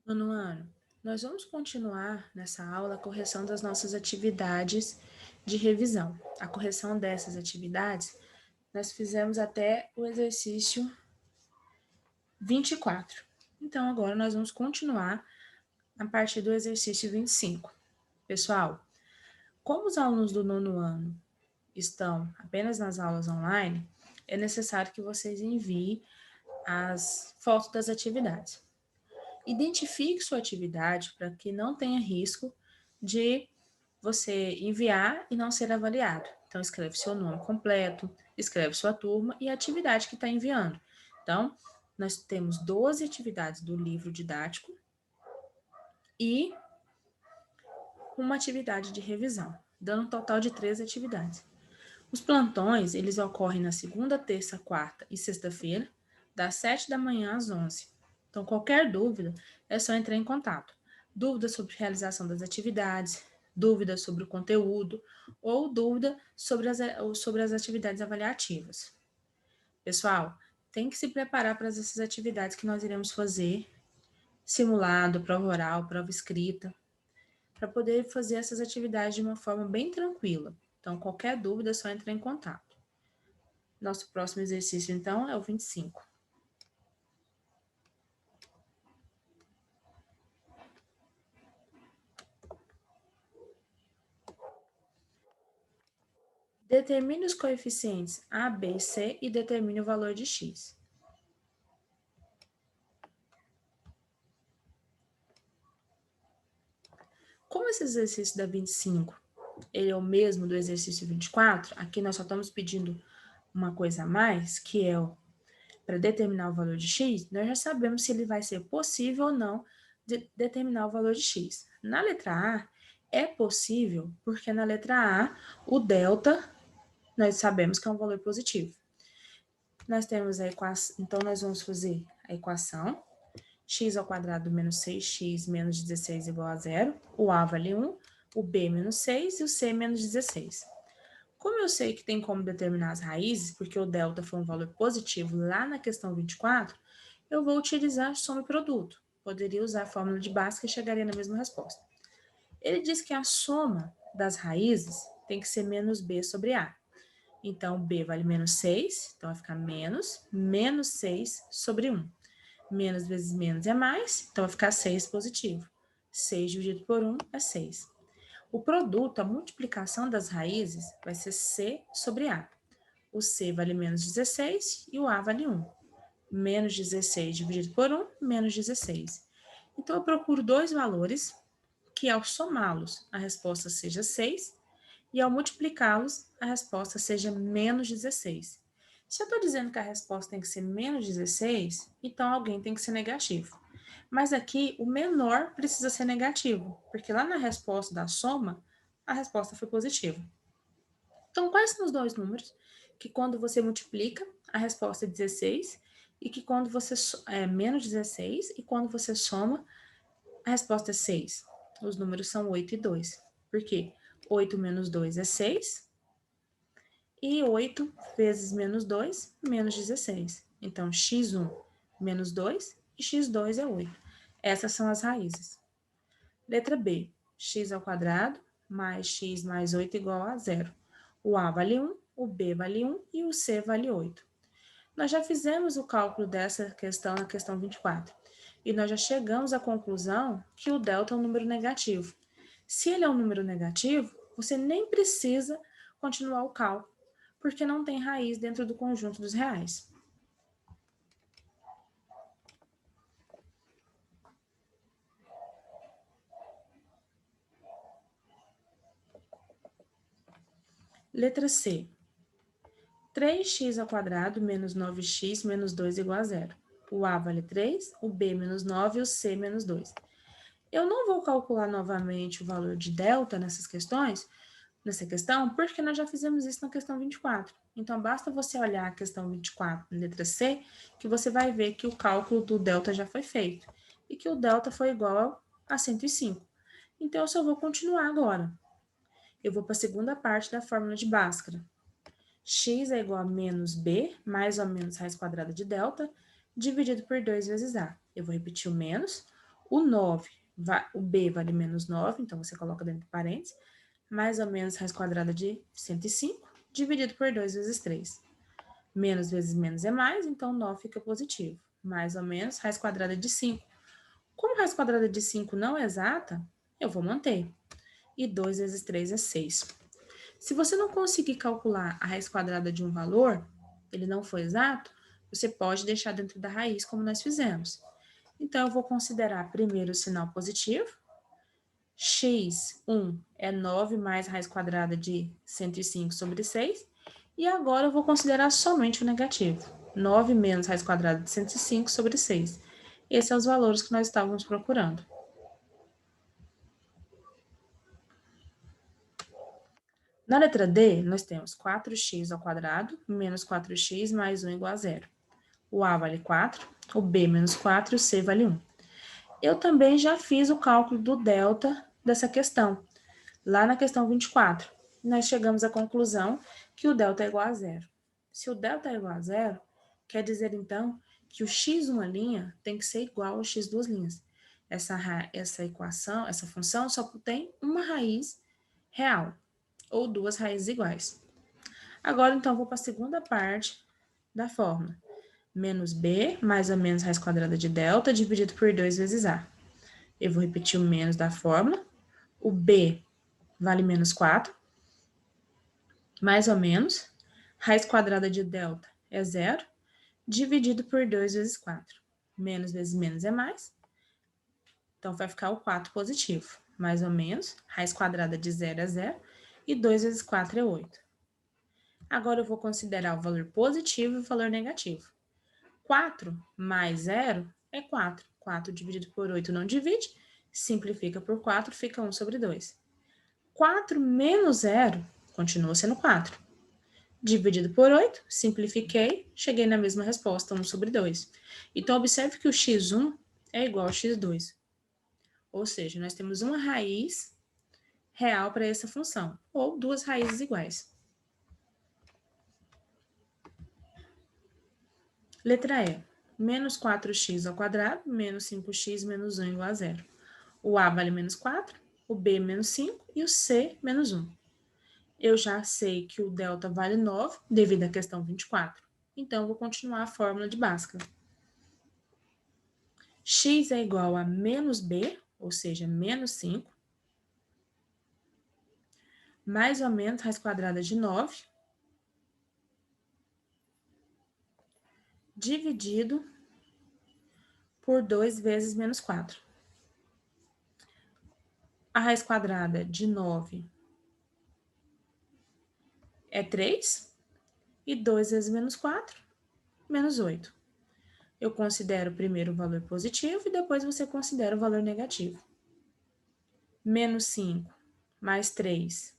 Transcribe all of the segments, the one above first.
Nono ano, nós vamos continuar nessa aula a correção das nossas atividades de revisão. A correção dessas atividades, nós fizemos até o exercício 24. Então, agora nós vamos continuar a partir do exercício 25. Pessoal, como os alunos do nono ano estão apenas nas aulas online, é necessário que vocês enviem as fotos das atividades. Identifique sua atividade para que não tenha risco de você enviar e não ser avaliado. Então, escreve seu nome completo, escreve sua turma e a atividade que está enviando. Então, nós temos 12 atividades do livro didático e uma atividade de revisão, dando um total de 13 atividades. Os plantões, eles ocorrem na segunda, terça, quarta e sexta-feira, das 7 da manhã às 11. Então, qualquer dúvida, é só entrar em contato. Dúvida sobre realização das atividades, dúvida sobre o conteúdo ou dúvida sobre as atividades avaliativas. Pessoal, tem que se preparar para essas atividades que nós iremos fazer, simulado, prova oral, prova escrita, para poder fazer essas atividades de uma forma bem tranquila. Então, qualquer dúvida é só entrar em contato. Nosso próximo exercício, então, é o 25. Determine os coeficientes A, B e C e determine o valor de x. Como esse exercício da 25 ele é o mesmo do exercício 24, aqui nós só estamos pedindo uma coisa a mais, que é para determinar o valor de x, nós já sabemos se ele vai ser possível ou não de determinar o valor de x. Na letra A, é possível, porque na letra A, o delta, nós sabemos que é um valor positivo. Nós temos a equação, então nós vamos fazer a equação x ao quadrado menos 6x menos 16 igual a zero, o A vale 1, o B menos 6 e o C menos 16. Como eu sei que tem como determinar as raízes, porque o delta foi um valor positivo lá na questão 24, eu vou utilizar soma e produto. Poderia usar a fórmula de Bhaskara e chegaria na mesma resposta. Ele diz que a soma das raízes tem que ser menos b sobre a. Então, b vale menos 6, então vai ficar menos 6 sobre 1. Menos vezes menos é mais, então vai ficar 6 positivo. 6 dividido por 1 é 6. O produto, a multiplicação das raízes, vai ser C sobre A. O C vale menos 16 e o A vale 1. Menos 16 dividido por 1, menos 16. Então, eu procuro dois valores que, ao somá-los, a resposta seja 6 e, ao multiplicá-los, a resposta seja menos 16. Se eu estou dizendo que a resposta tem que ser menos 16, então alguém tem que ser negativo. Mas aqui, o menor precisa ser negativo, porque lá na resposta da soma, a resposta foi positiva. Então, quais são os dois números que quando você multiplica, a resposta é 16, e que quando você é menos 16, e quando você soma, a resposta é 6. Os números são 8 e 2. Por quê? 8 menos 2 é 6, e 8 vezes menos 2, menos 16. Então, x1 menos 2 e x2 é 8. Essas são as raízes. Letra B, x ao quadrado mais x mais 8 igual a zero. O A vale 1, o B vale 1 e o C vale 8. Nós já fizemos o cálculo dessa questão na questão 24 e nós já chegamos à conclusão que o delta é um número negativo. Se ele é um número negativo, você nem precisa continuar o cálculo, porque não tem raiz dentro do conjunto dos reais. Letra C. 3x ao quadrado menos 9x menos 2 igual a zero. O A vale 3, o B menos 9 e o C menos 2. Eu não vou calcular novamente o valor de delta nessa questão, porque nós já fizemos isso na questão 24. Então, basta você olhar a questão 24, letra C, que você vai ver que o cálculo do delta já foi feito e que o delta foi igual a 105. Então, eu só vou continuar agora. Eu vou para a segunda parte da fórmula de Bhaskara. X é igual a menos b, mais ou menos raiz quadrada de delta, dividido por 2 vezes a. Eu vou repetir o menos. O b vale menos 9, então você coloca dentro de parênteses, mais ou menos raiz quadrada de 105, dividido por 2 vezes 3. Menos vezes menos é mais, então 9 fica positivo. Mais ou menos raiz quadrada de 5. Como raiz quadrada de 5 não é exata, eu vou manter. E 2 vezes 3 é 6. Se você não conseguir calcular a raiz quadrada de um valor, ele não foi exato, você pode deixar dentro da raiz, como nós fizemos. Então, eu vou considerar primeiro o sinal positivo. X1 é 9 mais raiz quadrada de 105 sobre 6. E agora eu vou considerar somente o negativo. 9 menos raiz quadrada de 105 sobre 6. Esses são os valores que nós estávamos procurando. Na letra D, nós temos 4x ao quadrado menos 4x mais 1 igual a zero. O A vale 4, o B menos 4 e o C vale 1. Eu também já fiz o cálculo do delta dessa questão, lá na questão 24. Nós chegamos à conclusão que o delta é igual a zero. Se o delta é igual a zero, quer dizer então que o x uma linha tem que ser igual ao x duas linhas. Essa equação, essa função só tem uma raiz real, ou duas raízes iguais. Agora, então, vou para a segunda parte da fórmula. Menos b mais ou menos raiz quadrada de delta dividido por 2 vezes a. Eu vou repetir o menos da fórmula. O b vale menos 4, mais ou menos. Raiz quadrada de delta é zero, dividido por 2 vezes 4. Menos vezes menos é mais. Então, vai ficar o 4 positivo. Mais ou menos, raiz quadrada de zero é zero, e 2 vezes 4 é 8. Agora, eu vou considerar o valor positivo e o valor negativo. 4 mais 0 é 4. 4 dividido por 8 não divide, simplifica por 4, fica 1 sobre 2. 4 menos 0 continua sendo 4. Dividido por 8, simplifiquei, cheguei na mesma resposta, 1 sobre 2. Então, observe que o x1 é igual ao x2. Ou seja, nós temos uma raiz real para essa função, ou duas raízes iguais. Letra E. Menos 4x ao quadrado, menos 5x, menos 1 igual a zero. O A vale menos 4, o B menos 5 e o C menos 1. Eu já sei que o delta vale 9, devido à questão 24. Então, eu vou continuar a fórmula de Bhaskara. X é igual a menos B, ou seja, menos 5, mais ou menos raiz quadrada de 9, dividido por 2 vezes menos 4. A raiz quadrada de 9 é 3, e 2 vezes menos 4, menos 8. Eu considero primeiro o valor positivo e depois você considera o valor negativo. Menos 5 mais 3,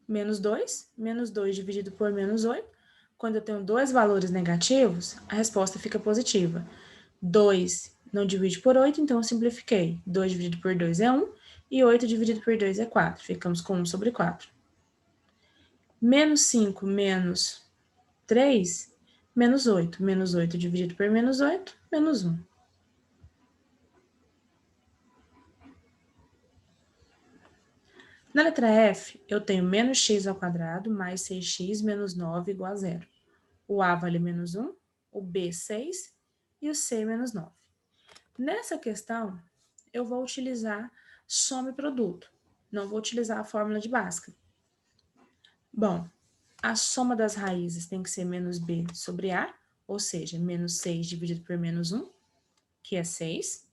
menos 2 dividido por menos 8. Quando eu tenho dois valores negativos, a resposta fica positiva. 2 não divide por 8, então eu simplifiquei. 2 dividido por 2 é 1, e 8 dividido por 2 é 4. Ficamos com 1 sobre 4. Menos 5 menos 3, menos 8. Menos 8 dividido por menos 8, menos 1. Na letra F, eu tenho menos x ao quadrado mais 6x menos 9 igual a zero. O A vale menos 1, o B 6 e o C menos 9. Nessa questão, eu vou utilizar soma e produto. Não vou utilizar a fórmula de Bhaskara. Bom, a soma das raízes tem que ser menos b sobre a, ou seja, menos 6 dividido por menos 1, que é 6.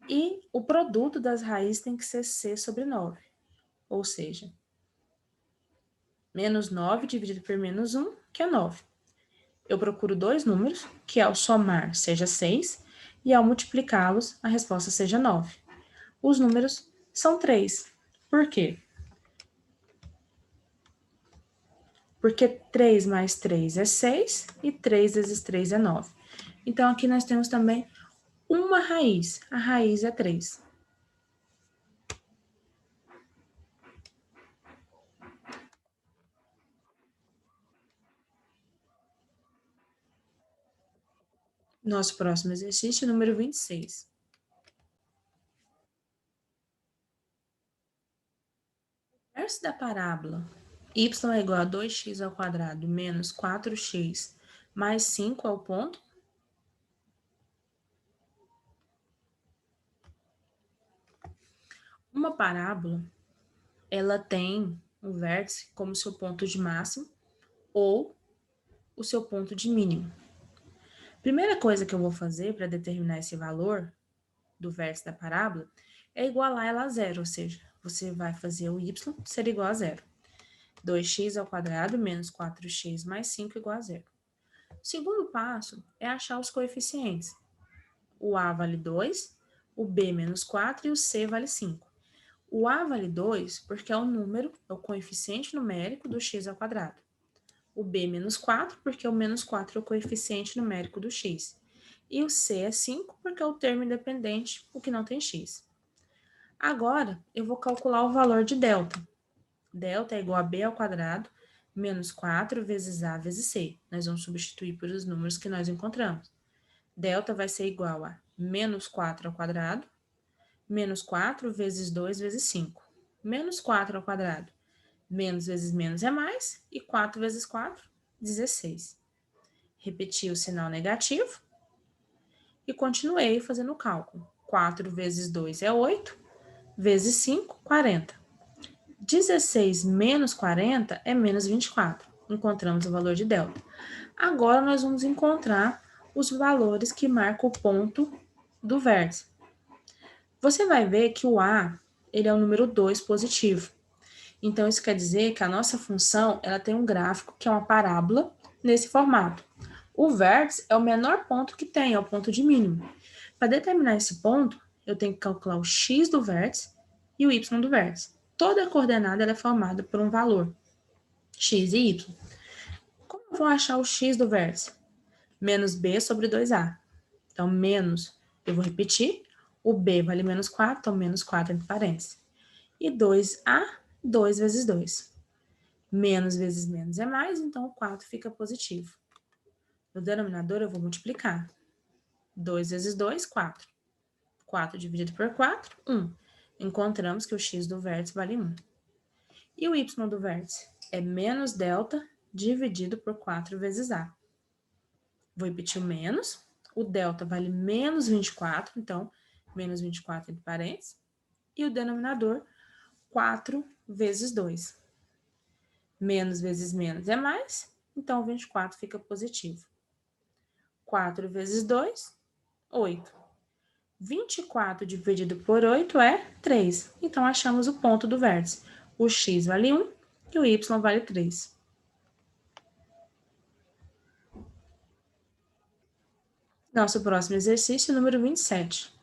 E o produto das raízes tem que ser c sobre 9, ou seja, menos 9 dividido por menos 1, que é 9. Eu procuro dois números, que ao somar seja 6, e ao multiplicá-los, a resposta seja 9. Os números são 3. Por quê? Porque 3 mais 3 é 6 e 3 vezes 3 é 9. Então, aqui nós temos também uma raiz. A raiz é 3. Nosso próximo exercício, número 26. O inverso da parábola y é igual a 2x ao quadrado menos 4x mais 5 ao ponto. Uma parábola, ela tem o vértice como seu ponto de máximo ou o seu ponto de mínimo. Primeira coisa que eu vou fazer para determinar esse valor do vértice da parábola é igualar ela a zero, ou seja, você vai fazer o y ser igual a zero. 2x ao quadrado menos 4x mais 5 igual a zero. O segundo passo é achar os coeficientes. O a vale 2, o b menos 4 e o c vale 5. O a vale 2 porque é o número, é o coeficiente numérico do x ao quadrado. O b menos 4 porque o menos 4 é o coeficiente numérico do x. E o c é 5 porque é o termo independente, o que não tem x. Agora, eu vou calcular o valor de delta. Delta é igual a b ao quadrado menos 4 vezes a vezes c. Nós vamos substituir por os números que nós encontramos. Delta vai ser igual a menos 4 ao quadrado, menos 4 vezes 2 vezes 5. Menos 4 ao quadrado, menos vezes menos é mais, e 4 vezes 4, 16. Repeti o sinal negativo e continuei fazendo o cálculo. 4 vezes 2 é 8, vezes 5, 40. 16 menos 40 é menos 24. Encontramos o valor de delta. Agora, nós vamos encontrar os valores que marcam o ponto do vértice. Você vai ver que o a, ele é o número 2 positivo. Então, isso quer dizer que a nossa função, ela tem um gráfico que é uma parábola nesse formato. O vértice é o menor ponto que tem, é o ponto de mínimo. Para determinar esse ponto, eu tenho que calcular o x do vértice e o y do vértice. Toda coordenada ela é formada por um valor, x e y. Como eu vou achar o x do vértice? Menos b sobre 2a. Então, menos, eu vou repetir, o b vale menos 4, então menos 4 entre parênteses. E 2a, 2 vezes 2. Menos vezes menos é mais, então o 4 fica positivo. No denominador, eu vou multiplicar. 2 vezes 2, 4. 4 dividido por 4, 1. Encontramos que o x do vértice vale 1. E o y do vértice? É menos delta dividido por 4 vezes a. Vou repetir o menos. O delta vale menos 24, então, menos 24 entre parênteses. E o denominador, 4 vezes 2. Menos vezes menos é mais, então 24 fica positivo. 4 vezes 2, 8. 24 dividido por 8 é 3. Então, achamos o ponto do vértice. O x vale 1 e o y vale 3. Nosso próximo exercício, número 27.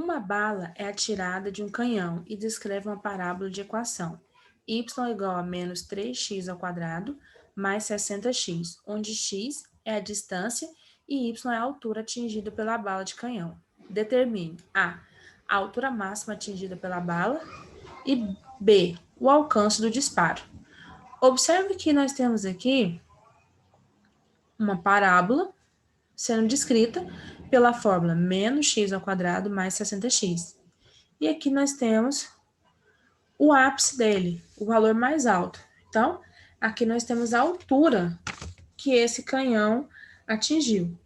Uma bala é atirada de um canhão e descreve uma parábola de equação. Y é igual a menos 3x ao quadrado mais 60x, onde x é a distância e y é a altura atingida pela bala de canhão. Determine a altura máxima atingida pela bala e b, o alcance do disparo. Observe que nós temos aqui uma parábola sendo descrita pela fórmula menos x ao quadrado mais 60x. E aqui nós temos o ápice dele, o valor mais alto. Então, aqui nós temos a altura que esse canhão atingiu.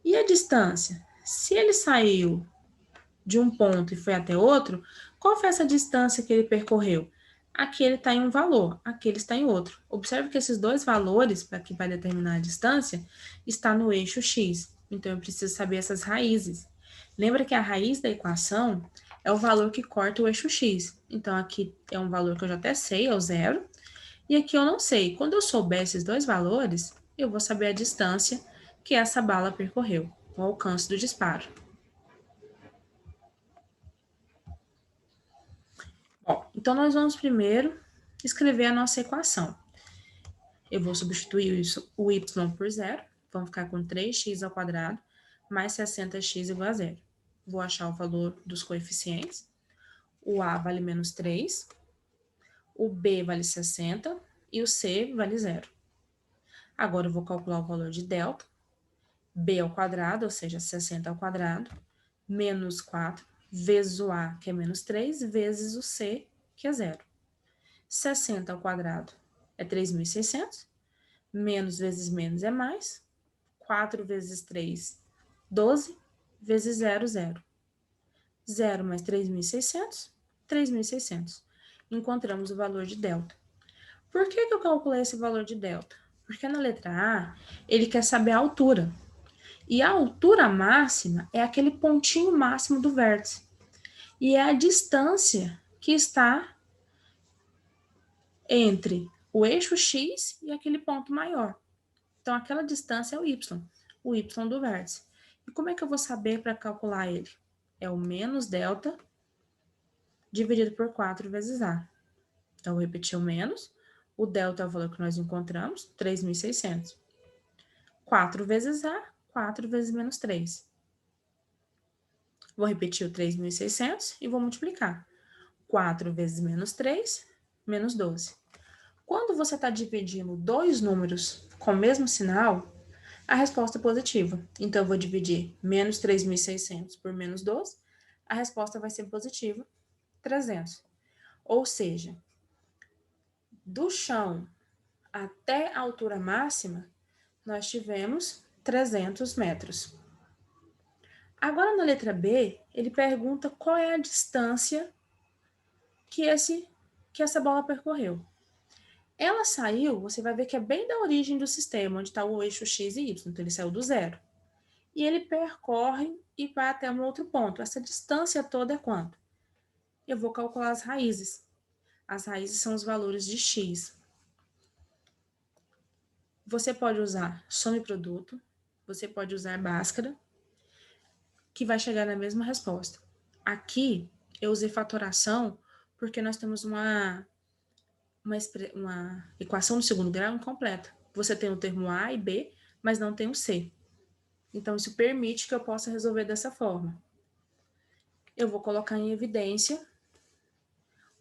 E a distância? Se ele saiu de um ponto e foi até outro, qual foi essa distância que ele percorreu? Aqui ele está em um valor, aqui ele está em outro. Observe que esses dois valores, para que vai determinar a distância, está no eixo x. Então, eu preciso saber essas raízes. Lembra que a raiz da equação é o valor que corta o eixo x. Então, aqui é um valor que eu já até sei, é o zero. E aqui eu não sei. Quando eu souber esses dois valores, eu vou saber a distância que essa bala percorreu, o alcance do disparo. Bom, então nós vamos primeiro escrever a nossa equação. Eu vou substituir o y por zero, vamos ficar com 3x ao quadrado mais 60x igual a zero. Vou achar o valor dos coeficientes. O A vale menos 3, o B vale 60 e o C vale 0. Agora eu vou calcular o valor de delta, B ao quadrado, ou seja, 60 ao quadrado, menos 4, vezes o A, que é menos 3, vezes o C, que é 0. 60 ao quadrado é 3.600, menos vezes menos é mais, 4 vezes 3, 12, vezes 0, 0. 0 mais 3.600, 3.600. Encontramos o valor de delta. Por que eu calculei esse valor de delta? Porque na letra A, ele quer saber a altura. E a altura máxima é aquele pontinho máximo do vértice. E é a distância que está entre o eixo X e aquele ponto maior. Então, aquela distância é o Y do vértice. E como é que eu vou saber para calcular ele? É o menos delta dividido por 4 vezes A. Então, eu vou repetir o menos. O delta é o valor que nós encontramos, 3.600. 4 vezes A, 4 vezes menos 3. Vou repetir o 3.600 e vou multiplicar. 4 vezes menos 3, menos 12. Quando você está dividindo dois números com o mesmo sinal, a resposta é positiva. Então, eu vou dividir menos 3.600 por menos 12, a resposta vai ser positiva, 300. Ou seja, do chão até a altura máxima, nós tivemos 300 metros. Agora, na letra B, ele pergunta qual é a distância que essa bola percorreu. Ela saiu, você vai ver que é bem da origem do sistema, onde está o eixo X e Y, então ele saiu do zero. E ele percorre e vai até um outro ponto. Essa distância toda é quanto? Eu vou calcular as raízes. As raízes são os valores de X. Você pode usar soma e produto, você pode usar Bhaskara, que vai chegar na mesma resposta. Aqui, eu usei fatoração porque nós temos uma equação do segundo grau incompleta. Você tem o termo A e B, mas não tem o C. Então, isso permite que eu possa resolver dessa forma. Eu vou colocar em evidência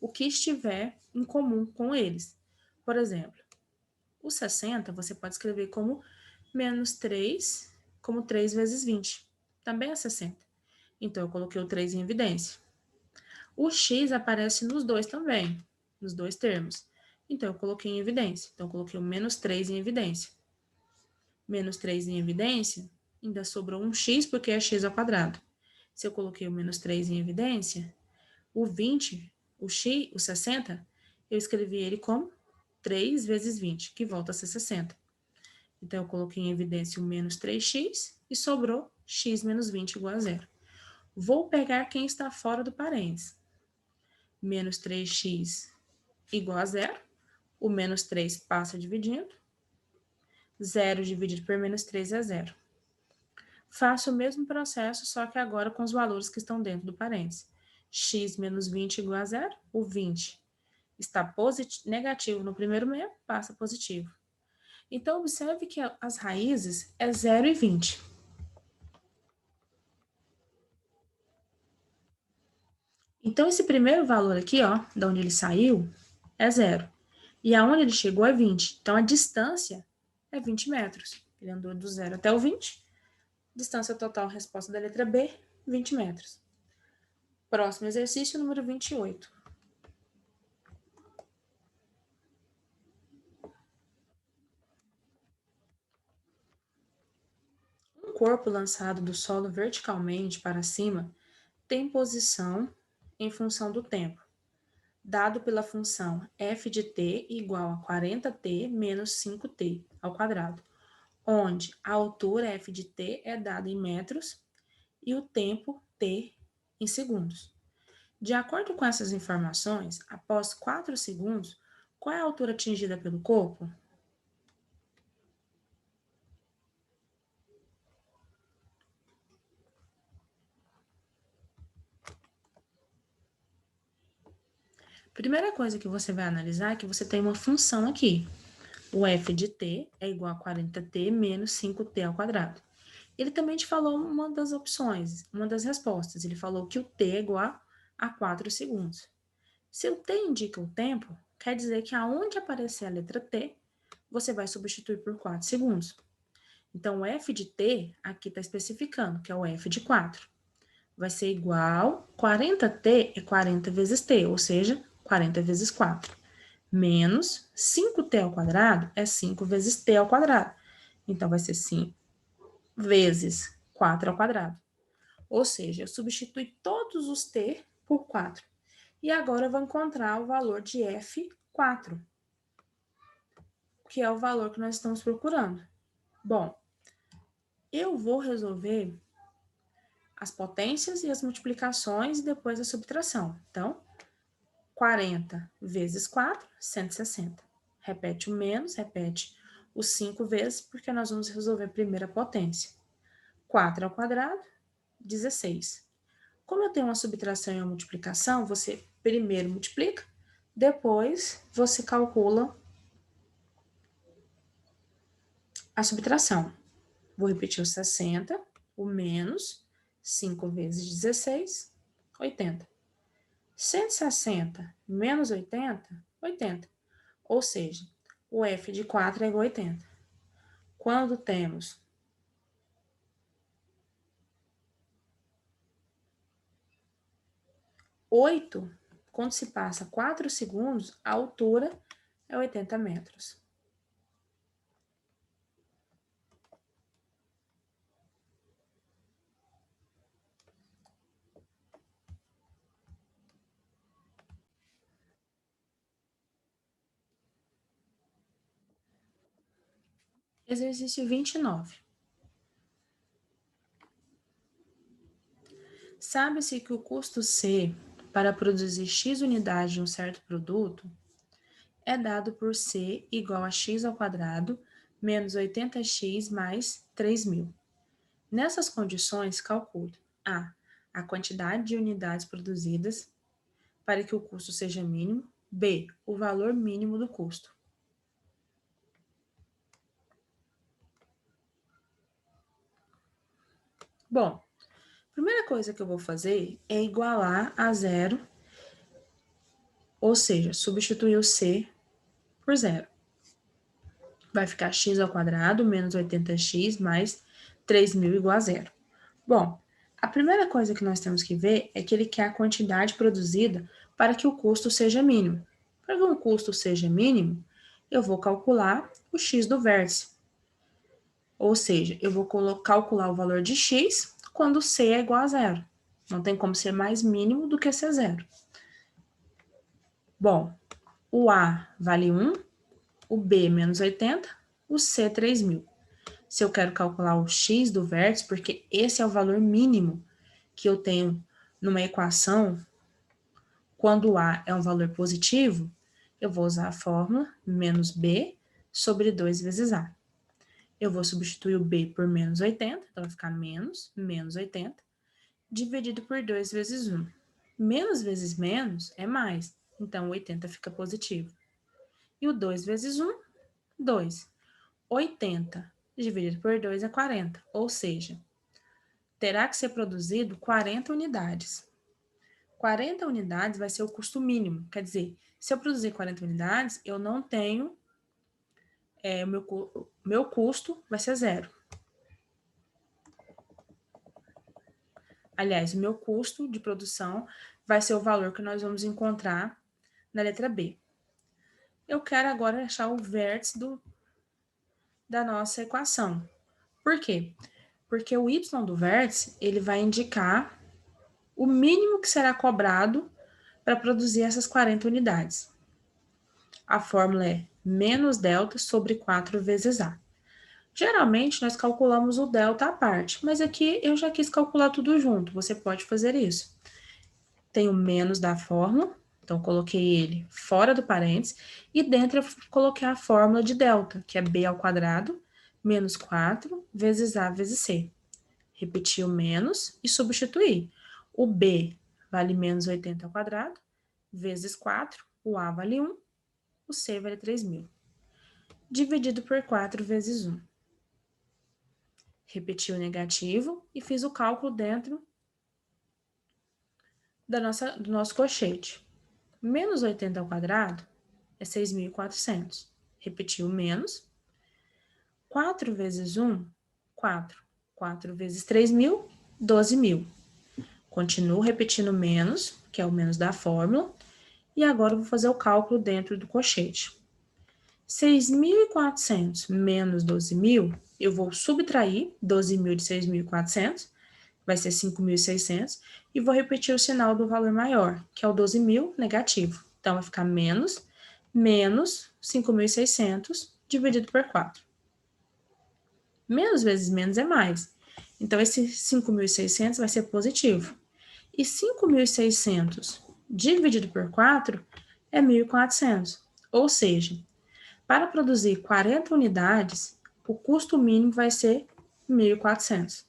o que estiver em comum com eles. Por exemplo, o 60 você pode escrever como menos 3, como 3 vezes 20. Também é 60. Então, eu coloquei o 3 em evidência. O x aparece nos dois também, nos dois termos. Então, eu coloquei em evidência. Então, eu coloquei o menos 3 em evidência. Menos 3 em evidência, ainda sobrou um x, porque é x ao quadrado. Se eu coloquei o menos 3 em evidência, o 20, o x, o 60, eu escrevi ele como 3 vezes 20, que volta a ser 60. Então, eu coloquei em evidência o menos 3x e sobrou x menos 20 igual a zero. Vou pegar quem está fora do parênteses. Menos 3x igual a zero. O menos 3 passa dividindo. 0 dividido por menos 3 é zero. Faço o mesmo processo, só que agora com os valores que estão dentro do parênteses. X menos 20 igual a zero. O 20 está negativo no primeiro meio, passa positivo. Então, observe que as raízes é 0 e 20. Então, esse primeiro valor aqui, ó, de onde ele saiu, é 0. E aonde ele chegou é 20. Então, a distância é 20 metros. Ele andou do 0 até o 20. Distância total, resposta da letra B, 20 metros. Próximo exercício, número 28. Um corpo lançado do solo verticalmente para cima tem posição em função do tempo, dado pela função f de t igual a 40t menos 5t ao quadrado, onde a altura f de t é dada em metros e o tempo t em segundos. De acordo com essas informações, após 4 segundos, qual é a altura atingida pelo corpo? Primeira coisa que você vai analisar é que você tem uma função aqui. O f de t é igual a 40t menos 5t ao quadrado. Ele também te falou uma das opções, uma das respostas. Ele falou que o t é igual a a 4 segundos. Se o T indica o tempo, quer dizer que aonde aparecer a letra T, você vai substituir por 4 segundos. Então, o F de T, aqui está especificando, que é o F de 4. Vai ser igual, 40T é 40 vezes T, ou seja, 40 vezes 4. Menos 5T ao quadrado é 5 vezes T ao quadrado. Então, vai ser 5 vezes 4 ao quadrado. Ou seja, eu substitui todos os T por 4. E agora eu vou encontrar o valor de F4, que é o valor que nós estamos procurando. Bom, eu vou resolver as potências e as multiplicações e depois a subtração. Então, 40 vezes 4, 160. Repete o menos, repete os 5 vezes, porque nós vamos resolver a primeira potência. 4 ao quadrado, 16. Como eu tenho uma subtração e uma multiplicação, você primeiro multiplica, depois você calcula a subtração. Vou repetir o 60, o menos 5 vezes 16, 80. 160 menos 80, 80. Ou seja, o F de 4 é igual a 80. Quando temos oito, quando se passa 4 segundos, a altura é 80 metros. Exercício 29. Sabe-se que o custo C para produzir X unidades de um certo produto é dado por C igual a x ao quadrado menos 80x mais 3.000. Nessas condições, calcule a quantidade de unidades produzidas para que o custo seja mínimo, b, o valor mínimo do custo. Bom, a primeira coisa que eu vou fazer é igualar a zero, ou seja, substituir o C por zero. Vai ficar x ao quadrado menos 80x mais 3.000 igual a zero. Bom, a primeira coisa que nós temos que ver é que ele quer a quantidade produzida para que o custo seja mínimo. Para que o custo seja mínimo, eu vou calcular o x do vértice. Ou seja, eu vou calcular o valor de x quando c é igual a zero. Não tem como ser mais mínimo do que ser zero. Bom, o A vale 1, o B menos 80, o C 3.000. Se eu quero calcular o x do vértice, porque esse é o valor mínimo que eu tenho numa equação, quando o A é um valor positivo, eu vou usar a fórmula menos B sobre 2 vezes A. Eu vou substituir o B por menos 80, então vai ficar menos 80, dividido por 2 vezes 1. Menos vezes menos é mais, então 80 fica positivo. E o 2 vezes 1, 2. 80 dividido por 2 é 40, ou seja, terá que ser produzido 40 unidades. 40 unidades vai ser o custo mínimo, quer dizer, se eu produzir 40 unidades, eu não tenho, meu custo vai ser zero. Aliás, o meu custo de produção vai ser o valor que nós vamos encontrar na letra B. Eu quero agora achar o vértice da nossa equação. Por quê? Porque o y do vértice, ele vai indicar o mínimo que será cobrado para produzir essas 40 unidades. A fórmula é menos delta sobre 4 vezes A. Geralmente, nós calculamos o delta à parte, mas aqui eu já quis calcular tudo junto, você pode fazer isso. Tem o menos da fórmula, então coloquei ele fora do parênteses, e dentro eu coloquei a fórmula de delta, que é b ao quadrado, menos 4 vezes A vezes C. Repeti o menos e substituí. O b vale menos 80 ao quadrado, vezes 4, o A vale 1, o C vale 3.000. Dividido por 4 vezes 1. Repeti o negativo e fiz o cálculo dentro do nosso colchete. Menos 80 ao quadrado é 6.400. Repetiu menos. 4 vezes 1, 4. 4 vezes 3.000, 12.000. Continuo repetindo menos, que é o menos da fórmula. E agora eu vou fazer o cálculo dentro do colchete. 6.400 menos 12.000, eu vou subtrair 12.000 de 6.400, vai ser 5.600, e vou repetir o sinal do valor maior, que é o 12.000 negativo. Então, vai ficar menos 5.600 dividido por 4. Menos vezes menos é mais. Então, esse 5.600 vai ser positivo. E 5.600 dividido por 4 é 1.400. Ou seja, para produzir 40 unidades, o custo mínimo vai ser 1.400.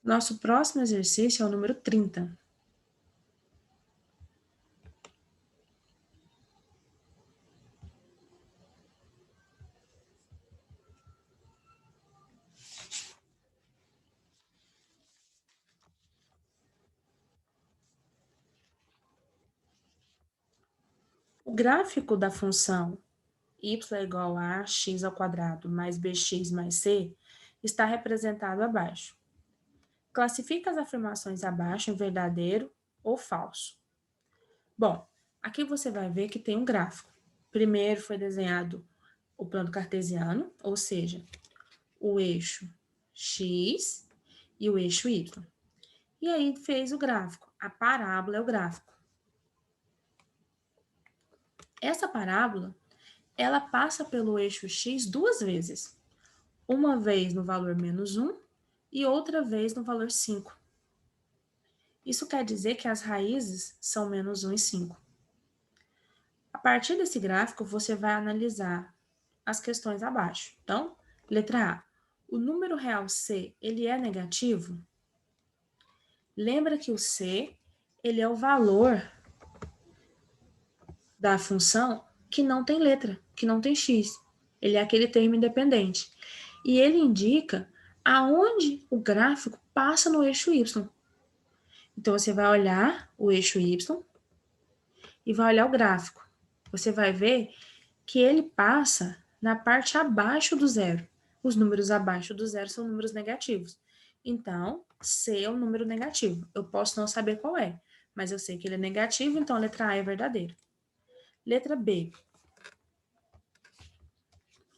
Nosso próximo exercício é o número 30. O gráfico da função y é igual a x ao quadrado mais bx mais c está representado abaixo. Classifica as afirmações abaixo em verdadeiro ou falso. Bom, aqui você vai ver que tem um gráfico. Primeiro foi desenhado o plano cartesiano, ou seja, o eixo x e o eixo y. E aí fez o gráfico. A parábola é o gráfico. Essa parábola, ela passa pelo eixo x duas vezes. Uma vez no valor menos 1 e outra vez no valor 5. Isso quer dizer que as raízes são menos 1 e 5. A partir desse gráfico, você vai analisar as questões abaixo. Então, letra A. O número real C, ele é negativo? Lembra que o C, ele é o valor da função que não tem letra, que não tem x. Ele é aquele termo independente. E ele indica aonde o gráfico passa no eixo y. Então, você vai olhar o eixo y e vai olhar o gráfico. Você vai ver que ele passa na parte abaixo do zero. Os números abaixo do zero são números negativos. Então, C é um número negativo. Eu posso não saber qual é, mas eu sei que ele é negativo, então a letra A é verdadeira. Letra B.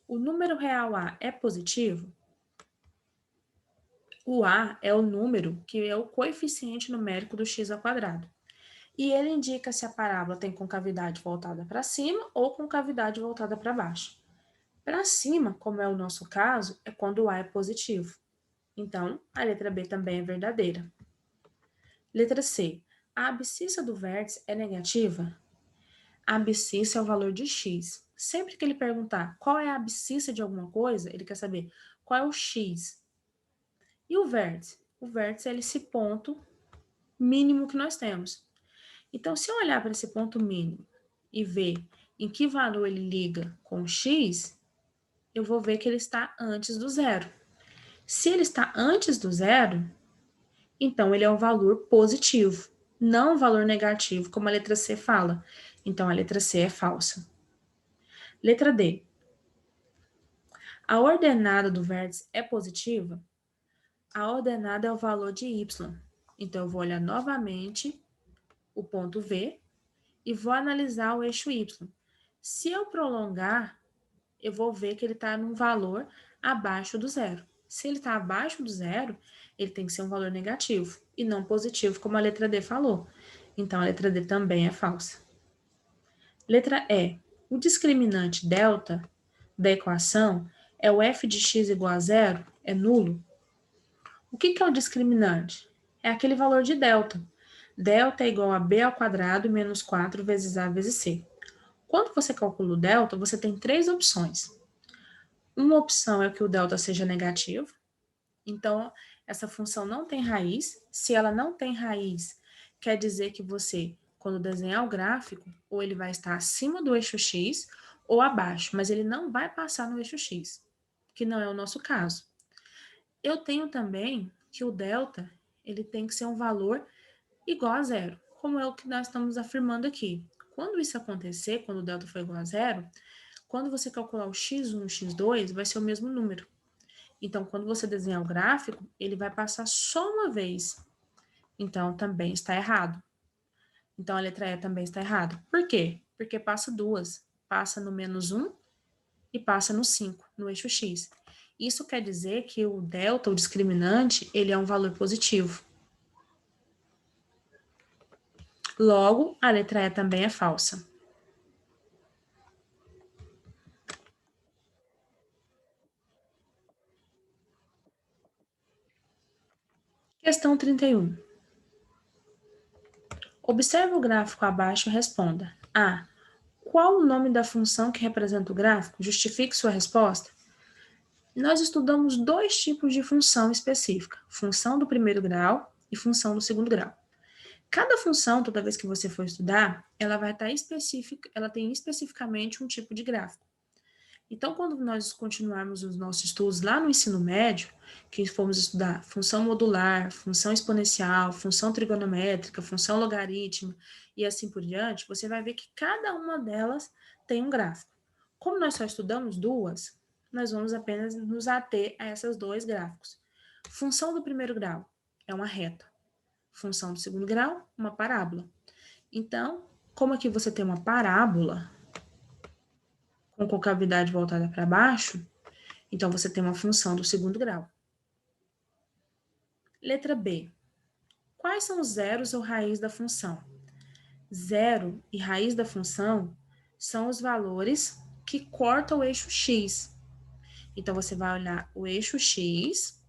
O número real A é positivo? O A é o número que é o coeficiente numérico do x ao quadrado. E ele indica se a parábola tem concavidade voltada para cima ou concavidade voltada para baixo. Para cima, como é o nosso caso, é quando o A é positivo. Então, a letra B também é verdadeira. Letra C. A abscissa do vértice é negativa? A abscissa é o valor de x. Sempre que ele perguntar qual é a abscissa de alguma coisa, ele quer saber qual é o x. E o vértice? O vértice é esse ponto mínimo que nós temos. Então, se eu olhar para esse ponto mínimo e ver em que valor ele liga com x, eu vou ver que ele está antes do zero. Se ele está antes do zero, então ele é um valor positivo, não um valor negativo, como a letra C fala. Então, a letra C é falsa. Letra D. A ordenada do vértice é positiva? A ordenada é o valor de y. Então, eu vou olhar novamente o ponto V e vou analisar o eixo y. Se eu prolongar, eu vou ver que ele está num valor abaixo do zero. Se ele está abaixo do zero, ele tem que ser um valor negativo e não positivo, como a letra D falou. Então, a letra D também é falsa. Letra E. O discriminante delta da equação é o f de x igual a zero? É nulo? O que é o discriminante? É aquele valor de delta. Delta é igual a b ao quadrado menos 4 vezes a vezes c. Quando você calcula o delta, você tem três opções. Uma opção é que o delta seja negativo. Então, essa função não tem raiz. Se ela não tem raiz, quer dizer que você, quando desenhar o gráfico, ou ele vai estar acima do eixo x, ou abaixo, mas ele não vai passar no eixo X, que não é o nosso caso. Eu tenho também que o delta, ele tem que ser um valor igual a zero, como é o que nós estamos afirmando aqui. Quando isso acontecer, quando o delta for igual a zero, quando você calcular o x1 e o x2, vai ser o mesmo número. Então, quando você desenhar o gráfico, ele vai passar só uma vez. Então, também está errado. Então, a letra E também está errada. Por quê? Porque passa duas. Passa no -1 e passa no 5, no eixo X. Isso quer dizer que o delta, o discriminante, ele é um valor positivo. Logo, a letra E também é falsa. Questão 31. Observe o gráfico abaixo e responda. A. Qual o nome da função que representa o gráfico? Justifique sua resposta. Nós estudamos dois tipos de função específica, função do primeiro grau e função do segundo grau. Cada função, toda vez que você for estudar, ela vai estar específica, ela tem especificamente um tipo de gráfico. Então, quando nós continuarmos os nossos estudos lá no ensino médio, que formos estudar função modular, função exponencial, função trigonométrica, função logarítmica e assim por diante, você vai ver que cada uma delas tem um gráfico. Como nós só estudamos duas, nós vamos apenas nos ater a esses dois gráficos. Função do primeiro grau é uma reta. Função do segundo grau, uma parábola. Então, como aqui você tem uma parábola com concavidade voltada para baixo, então você tem uma função do segundo grau. Letra B. Quais são os zeros ou raiz da função? Zero e raiz da função são os valores que cortam o eixo X. Então, você vai olhar o eixo X,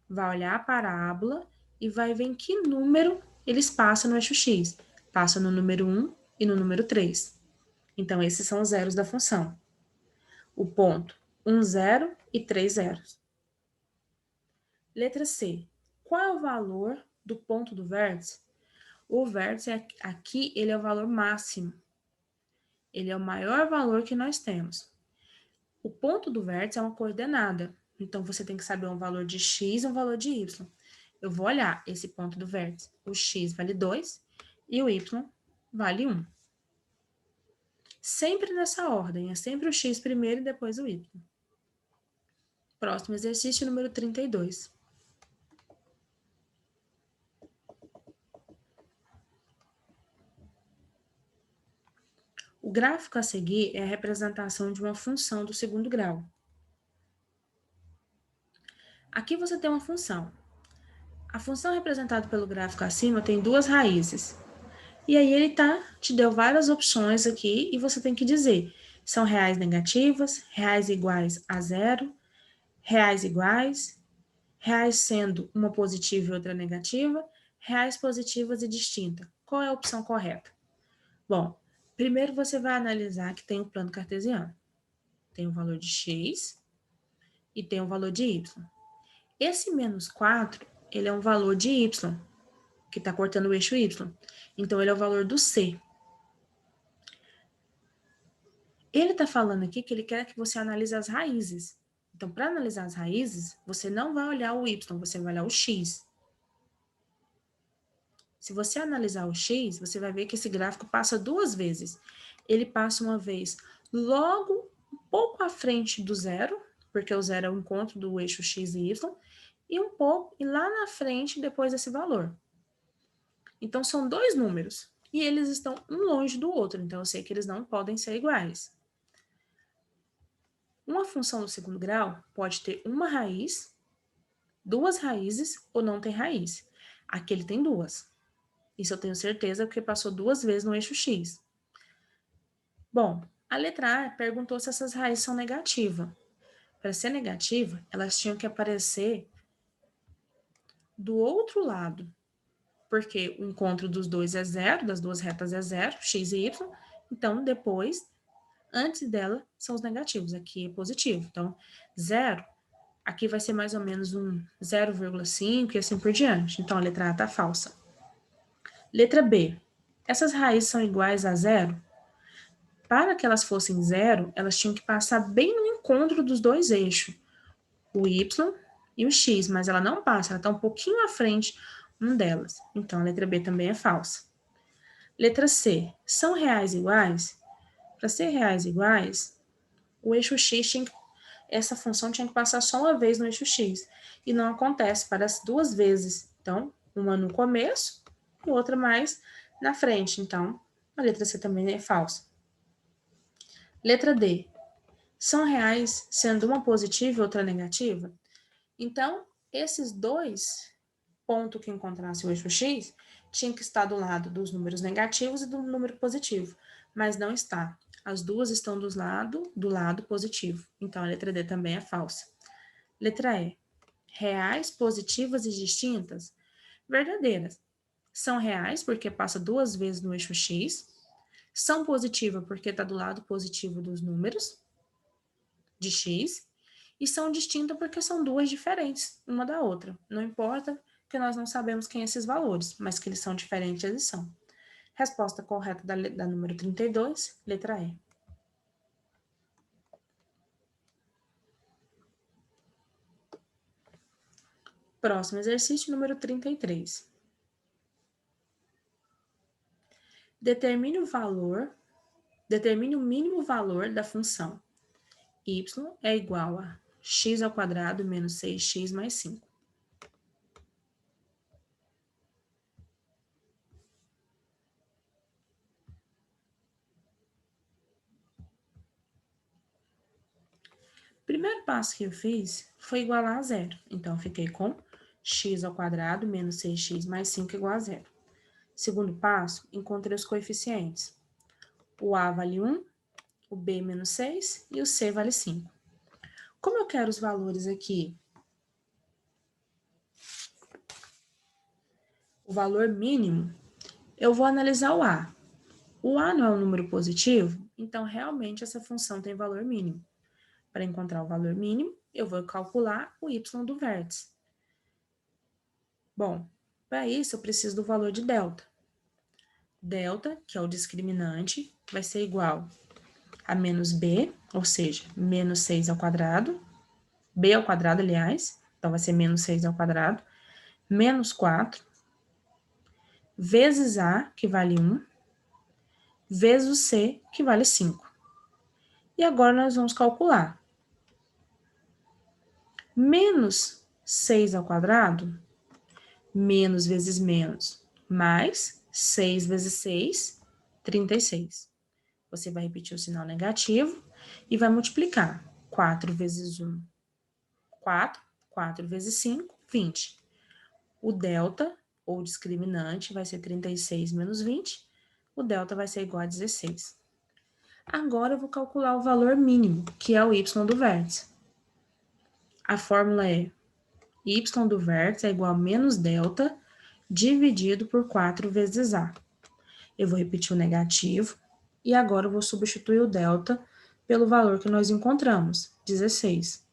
vai olhar a parábola e vai ver em que número eles passam no eixo X. Passa no número 1 e no número 3. Então, esses são os zeros da função. O ponto 1, 0 e 3 zeros. Letra C. Qual é o valor do ponto do vértice? O vértice aqui, ele é o valor máximo. Ele é o maior valor que nós temos. O ponto do vértice é uma coordenada. Então, você tem que saber um valor de x e um valor de y. Eu vou olhar esse ponto do vértice. O x vale 2 e o y vale 1. Sempre nessa ordem. É sempre o x primeiro e depois o y. Próximo exercício, número 32. O gráfico a seguir é a representação de uma função do segundo grau. Aqui você tem uma função. A função representada pelo gráfico acima tem duas raízes. E aí ele te deu várias opções aqui e você tem que dizer, são reais negativas, reais iguais a zero, reais iguais, reais sendo uma positiva e outra negativa, reais positivas e distinta. Qual é a opção correta? Bom, primeiro você vai analisar que tem o plano cartesiano. Tem o valor de x e tem o valor de y. Esse menos 4, ele é um valor de y, que está cortando o eixo y. Então, ele é o valor do c. Ele está falando aqui que ele quer que você analise as raízes. Então, para analisar as raízes, você não vai olhar o y, você vai olhar o x. Se você analisar o x, você vai ver que esse gráfico passa duas vezes. Ele passa uma vez logo um pouco à frente do zero, porque o zero é o encontro do eixo x e y, e um pouco e lá na frente depois desse valor. Então, são dois números, e eles estão um longe do outro, então eu sei que eles não podem ser iguais. Uma função do segundo grau pode ter uma raiz, duas raízes ou não tem raiz. Aqui ele tem duas. Isso eu tenho certeza porque passou duas vezes no eixo X. Bom, a letra A perguntou se essas raízes são negativas. Para ser negativa, elas tinham que aparecer do outro lado, porque o encontro dos dois é zero, das duas retas é zero, x e y, então depois, antes dela, são os negativos, aqui é positivo. Então, zero, aqui vai ser mais ou menos um 0,5 e assim por diante. Então, a letra A está falsa. Letra B, essas raízes são iguais a zero? Para que elas fossem zero, elas tinham que passar bem no encontro dos dois eixos, o y e o x, mas ela não passa, ela está um pouquinho à frente um delas. Então, a letra B também é falsa. Letra C, são reais iguais? Para ser reais iguais, o eixo x essa função tinha que passar só uma vez no eixo x, e não acontece, parece duas vezes. Então, uma no começo e outra mais na frente. Então, a letra C também é falsa. Letra D, são reais sendo uma positiva e outra negativa? Então, esses dois pontos que encontrassem o eixo x tinham que estar do lado dos números negativos e do número positivo, mas não está. As duas estão do lado positivo. Então, a letra D também é falsa. Letra E. Reais, positivas e distintas? Verdadeiras. São reais porque passa duas vezes no eixo x. São positivas porque está do lado positivo dos números de x. E são distintas porque são duas diferentes uma da outra. Não importa que nós não sabemos quem são esses valores, mas que eles são diferentes, eles são. Resposta correta da número 32, letra E. Próximo exercício, número 33. Determine o mínimo valor da função y é igual a x ao quadrado menos 6x mais 5. O primeiro passo que eu fiz foi igualar a zero. Então, eu fiquei com x ao quadrado menos 6x mais 5 igual a zero. Segundo passo, encontrei os coeficientes. O a vale 1, o b menos 6 e o c vale 5. Como eu quero os valores aqui, o valor mínimo, eu vou analisar o a. O a não é um número positivo, então realmente essa função tem valor mínimo. Para encontrar o valor mínimo, eu vou calcular o y do vértice. Bom, para isso eu preciso do valor de delta. Delta, que é o discriminante, vai ser igual a menos b, ou seja, menos 6 ao quadrado, b ao quadrado, aliás, então vai ser menos 6 ao quadrado, menos 4, vezes a, que vale 1, vezes o c, que vale 5. E agora nós vamos calcular. Menos 6 ao quadrado, menos vezes menos, mais 6 vezes 6, 36. Você vai repetir o sinal negativo e vai multiplicar. 4 vezes 1, 4. 4 vezes 5, 20. O delta, ou discriminante, vai ser 36 menos 20. O delta vai ser igual a 16. Agora eu vou calcular o valor mínimo, que é o y do vértice. A fórmula é y do vértice é igual a menos delta dividido por 4 vezes a. Eu vou repetir o negativo e agora eu vou substituir o delta pelo valor que nós encontramos, 16.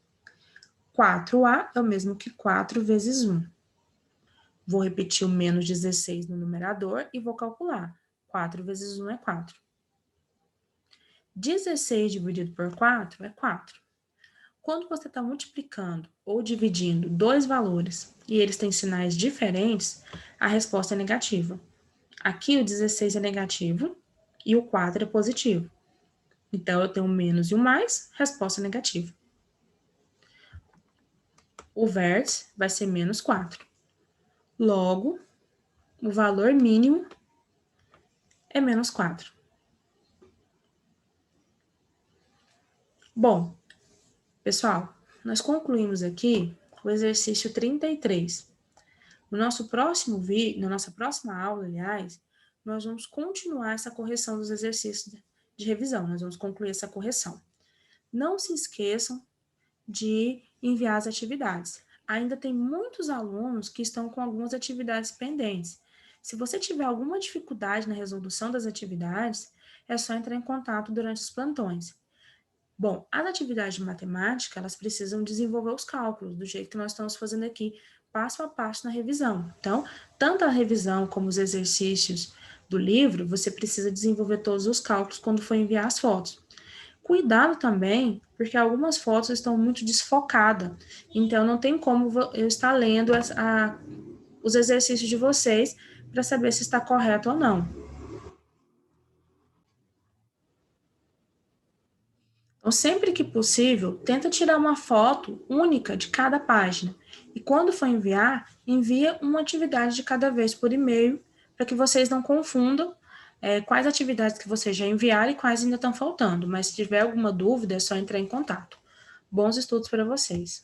4a é o mesmo que 4 vezes 1. Vou repetir o menos 16 no numerador e vou calcular. 4 vezes 1 é 4. 16 dividido por 4 é 4. Quando você está multiplicando ou dividindo dois valores e eles têm sinais diferentes, a resposta é negativa. Aqui o 16 é negativo e o 4 é positivo. Então, eu tenho um menos e um mais, resposta negativa. O vértice vai ser menos 4. Logo, o valor mínimo é menos 4. Bom, pessoal, nós concluímos aqui o exercício 33. No nosso próximo vídeo, na nossa próxima aula, aliás, nós vamos continuar essa correção dos exercícios de revisão. Nós vamos concluir essa correção. Não se esqueçam de enviar as atividades. Ainda tem muitos alunos que estão com algumas atividades pendentes. Se você tiver alguma dificuldade na resolução das atividades, é só entrar em contato durante os plantões. Bom, as atividades de matemática, elas precisam desenvolver os cálculos, do jeito que nós estamos fazendo aqui, passo a passo na revisão. Então, tanto a revisão como os exercícios do livro, você precisa desenvolver todos os cálculos quando for enviar as fotos. Cuidado também, porque algumas fotos estão muito desfocadas, então não tem como eu estar lendo os exercícios de vocês para saber se está correto ou não. Então, sempre que possível, tenta tirar uma foto única de cada página. E quando for enviar, envia uma atividade de cada vez por e-mail, para que vocês não confundam quais atividades que vocês já enviaram e quais ainda estão faltando. Mas se tiver alguma dúvida, é só entrar em contato. Bons estudos para vocês!